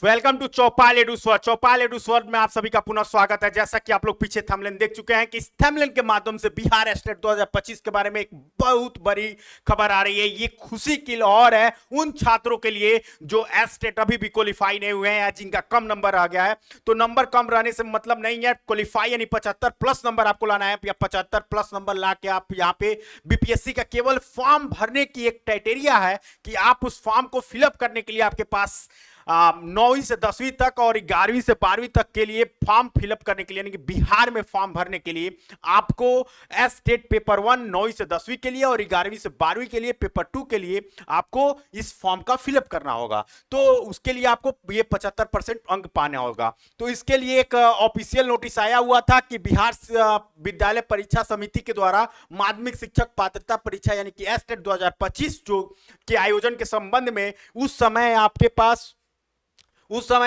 Welcome to Chaupal edu sword. Chaupal edu sword में आप सभी का पुनः स्वागत है। जैसा कि आप लोग पीछे थंबनेल देख चुके हैं कि इस थंबनेल के माध्यम से बिहार स्टेट 2025 के बारे में एक बहुत बड़ी खबर आ रही है। ये खुशी की लहर है उन छात्रों के लिए जो स्टेट अभी भी क्वालिफाई नहीं हुए हैं या जिनका कम नंबर आ गया है। तो नंबर कम रहने से मतलब नहीं है क्वालिफाई, यानी 75 प्लस नंबर आपको लाना है या 75 प्लस नंबर ला के आप यहाँ पे बीपीएससी का केवल फॉर्म भरने की एक क्राइटेरिया है कि आप उस फॉर्म को फिलअप करने के लिए आपके पास 9वीं से 10वीं तक और 11वीं से 12वीं तक के लिए फॉर्म फिलअप करने के लिए, यानी कि बिहार में फॉर्म भरने के लिए आपको स्टेट पेपर 1 9वीं से 10वीं के लिए और 11वीं से 12वीं के लिए पेपर 2 के लिए आपको इस फॉर्म का फिलअप करना होगा। तो उसके लिए आपको ये 75% अंक पाना होगा। तो इसके लिए एक ऑफिशियल नोटिस आया हुआ था कि बिहार विद्यालय परीक्षा समिति के द्वारा माध्यमिक शिक्षक पात्रता परीक्षा यानी कि स्टेट 2025 जो के आयोजन के संबंध में उस समय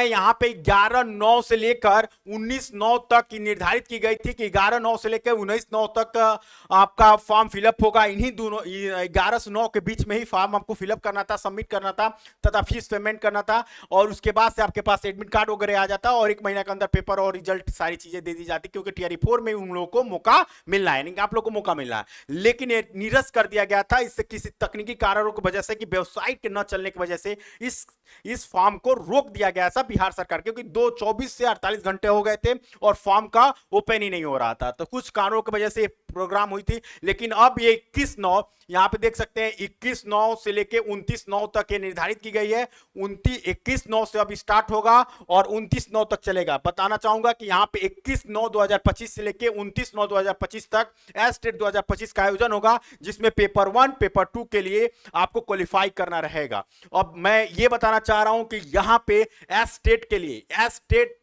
यहां पे 11/9 से लेकर 19/9 तक निर्धारित की गई थी कि 11/9 से लेकर 19/9 तक आपका फॉर्म फिलअप होगा। इन्हीं दोनों 11 से 9 के बीच में ही फॉर्म आपको फिलअप करना था, सबमिट करना था तथा फीस पेमेंट करना था और उसके बाद से आपके पास एडमिट कार्ड वगैरह आ जाता और 1 महीने के अंदर पेपर और रिजल्ट सारी चीजें दे दी जाती, क्योंकि टीआरई 4 में उन लोगों को मौका मिलना है, आप लोग को मौका मिलना है। लेकिन ये निरस्त कर दिया गया था इससे किसी तकनीकी कारणों की वजह से कि वेबसाइट के न चलने की वजह से इस फॉर्म को रोक दिया गया था बिहार सरकार, क्योंकि 24 से 48 घंटे हो गए थे और फॉर्म का ओपन ही नहीं हो रहा था। तो कुछ कारणों की वजह से प्रोग्राम हुई थी। लेकिन अब ये 21/9 यहां पे देख सकते हैं 21/9 से लेके 29/9 तक ये निर्धारित की गई है। 21/9 से अब स्टार्ट होगा और 29/9 तक चलेगा। बताना चाहूंगा कि यहां पे 21/9/2025 से लेके 29/9/2025 तक स्टेट 2025 का आयोजन होगा, जिसमें पेपर 1 पेपर 2 के लिए आपको क्वालिफाई करना रहेगा। अब मैं ये बताना चाह रहा हूं कि यहां पे स्टेट के लिए स्टेट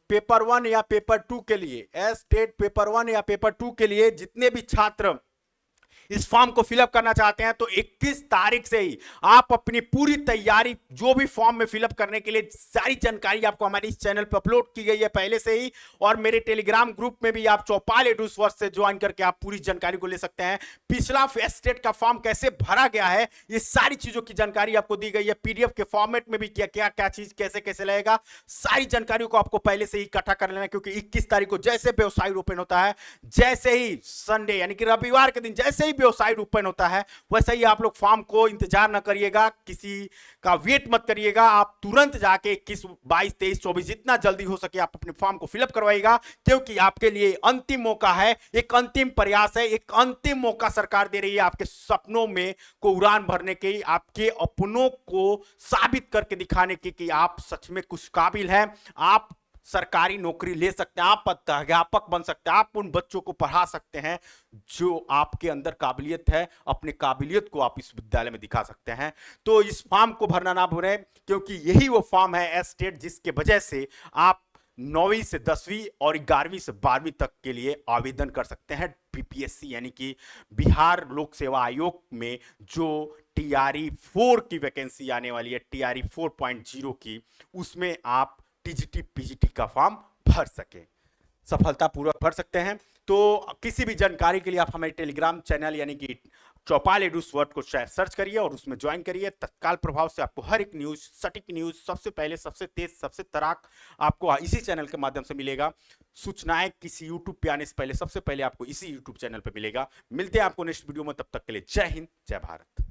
पेपर 1 या पेपर 2 के लिए स्टेट पेपर 1 या पेपर 2 के लिए जितने भी छात्र इस फॉर्म को फिलअप करना चाहते हैं तो 21 तारीख से ही आप अपनी पूरी तैयारी, जो भी फॉर्म में फिलअप करने के लिए सारी जानकारी आपको हमारे इस चैनल पर अपलोड की गई है पहले से ही, और मेरे टेलीग्राम ग्रुप में भी आप चौपाल एडू स्वर्ड से ज्वाइन करके आप पूरी जानकारी को ले सकते हैं। पिछला स्टेट का फॉर्म कैसे भरा गया है, ये सारी चीजों की जानकारी आपको दी गई है। पीडीएफ के फॉर्मेट में भी क्या क्या क्या चीज कैसे कैसे लगेगा, सारी जानकारी को आपको पहले से ही इकट्ठा कर लेना, क्योंकि 21 तारीख को जैसे वेबसाइट ओपन होता है, जैसे ही संडे यानी कि रविवार के दिन जैसे ही वेबसाइट ओपन होता है, वैसे ही आप लोग फॉर्म को इंतजार ना करिएगा, किसी का वेट मत करिएगा। आप तुरंत जाके 21 22 23 24 जितना जल्दी हो सके आप अपने फॉर्म को फिलअप करवाइएगा, क्योंकि आपके लिए अंतिम मौका है, एक अंतिम प्रयास है, एक अंतिम मौका सरकार दे रही है आपके सपनों में को उड़ान भरने के, आपके अपनों को साबित करके दिखाने के कि आप सच में कुछ काबिल हैं, आप सरकारी नौकरी ले सकते हैं, आप अध्यापक बन सकते हैं, आप उन बच्चों को पढ़ा सकते हैं जो आपके अंदर काबिलियत है, अपने काबिलियत को आप इस विद्यालय में दिखा सकते हैं। तो इस फॉर्म को भरना ना भूलें, क्योंकि यही वो फॉर्म है स्टेट जिसके वजह से आप 9वीं से 10वीं और 11वीं से 12वीं तक के लिए आवेदन कर सकते हैं बीपीएससी यानी कि बिहार लोक सेवा आयोग में जो टीआरई 4 की वैकेंसी आने वाली है, टीआरई 4.0 की, उसमें आप टीजीटी पीजीटी का फॉर्म भर सके, सफलतापूर्वक भर सकते हैं। तो किसी भी जानकारी के लिए आप हमारे टेलीग्राम चैनल यानी कि चौपाल एडू स्वर्ड को सर्च करिए और उसमें ज्वाइन करिए। तत्काल प्रभाव से आपको हर एक न्यूज, सटीक न्यूज सबसे पहले, सबसे तेज, सबसे तराक आपको इसी चैनल के माध्यम से मिलेगा। सूचनाएं किसी यूट्यूब पे आने से पहले सबसे पहले आपको इसी यूट्यूब चैनल पे मिलेगा। मिलते हैं आपको नेक्स्ट वीडियो में, तब तक के लिए जय हिंद, जय भारत।